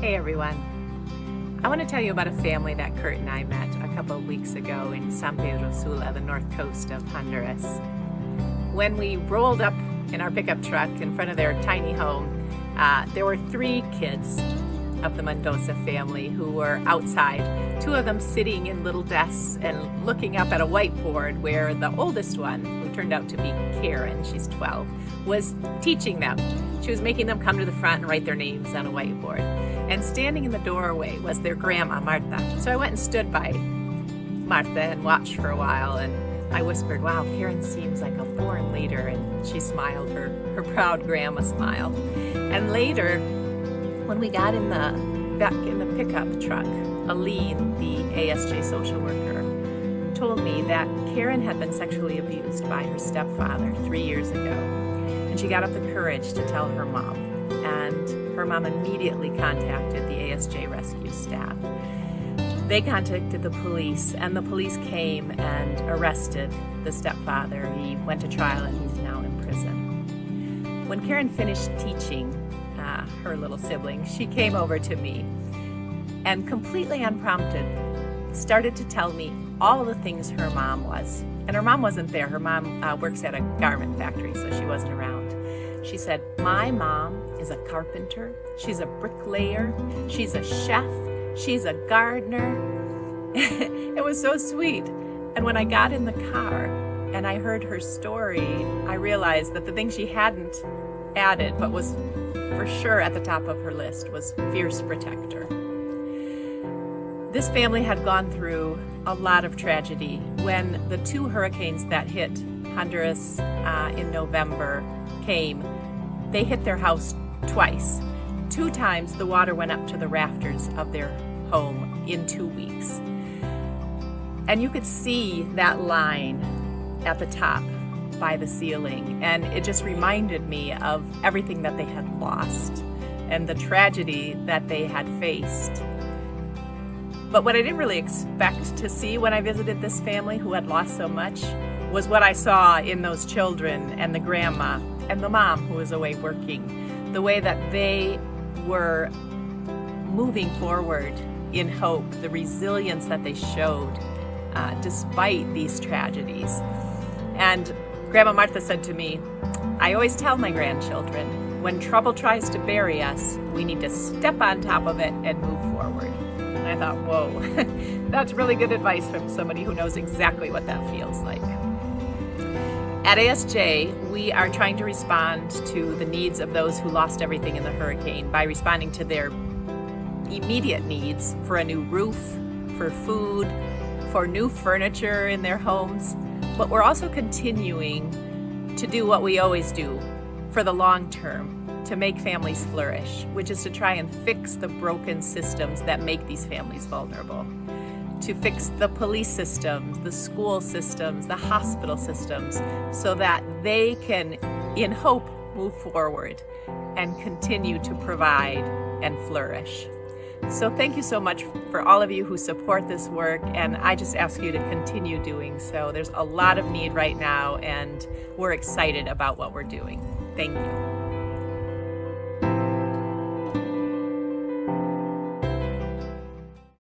Hey everyone. I want to tell you about a family that Kurt and I met a couple of weeks ago in San Pedro Sula, the north coast of Honduras. When we rolled up in our pickup truck in front of their tiny home, there were 3 kids of the Mendoza family who were outside, 2 of them sitting in little desks and looking up at a whiteboard where the oldest one, who turned out to be Karen, she's 12, was teaching them. She was making them come to the front and write their names on a whiteboard. And standing in the doorway was their grandma, Marta. So I went and stood by Marta and watched for a while, and I whispered, "Wow, Karen seems like a foreign leader," and she smiled, her proud grandma smile. And later, when we got back in the pickup truck, Aline, the ASJ social worker, told me that Karen had been sexually abused by her stepfather 3 years ago. And she got up the courage to tell her mom. And her mom immediately contacted the ASJ rescue staff. They contacted the police, and the police came and arrested the stepfather. He went to trial and he's now in prison. When Karen finished teaching her little sibling, she came over to me and completely unprompted started to tell me all the things her mom was. And her mom wasn't there. Her mom works at a garment factory, so she wasn't around. She said, "My mom is a carpenter, she's a bricklayer, she's a chef, she's a gardener." It was so sweet. And when I got in the car and I heard her story, I realized that the thing she hadn't added, but was for sure at the top of her list, was fierce protector. This family had gone through a lot of tragedy. When the 2 hurricanes that hit Honduras in November came, they hit their house twice. 2 times the water went up to the rafters of their home in 2 weeks. And you could see that line at the top by the ceiling, and it just reminded me of everything that they had lost and the tragedy that they had faced. But what I didn't really expect to see when I visited this family who had lost so much was what I saw in those children and the grandma and the mom who was away working. The way that they were moving forward in hope, the resilience that they showed despite these tragedies. And Grandma Martha said to me, "I always tell my grandchildren, when trouble tries to bury us, we need to step on top of it and move forward." And I thought, whoa, that's really good advice from somebody who knows exactly what that feels like. At ASJ, we are trying to respond to the needs of those who lost everything in the hurricane by responding to their immediate needs for a new roof, for food, for new furniture in their homes. But we're also continuing to do what we always do for the long term, to make families flourish, which is to try and fix the broken systems that make these families vulnerable, to fix the police systems, the school systems, the hospital systems, so that they can, in hope, move forward and continue to provide and flourish. So thank you so much for all of you who support this work, and I just ask you to continue doing so. There's a lot of need right now, and we're excited about what we're doing. Thank you.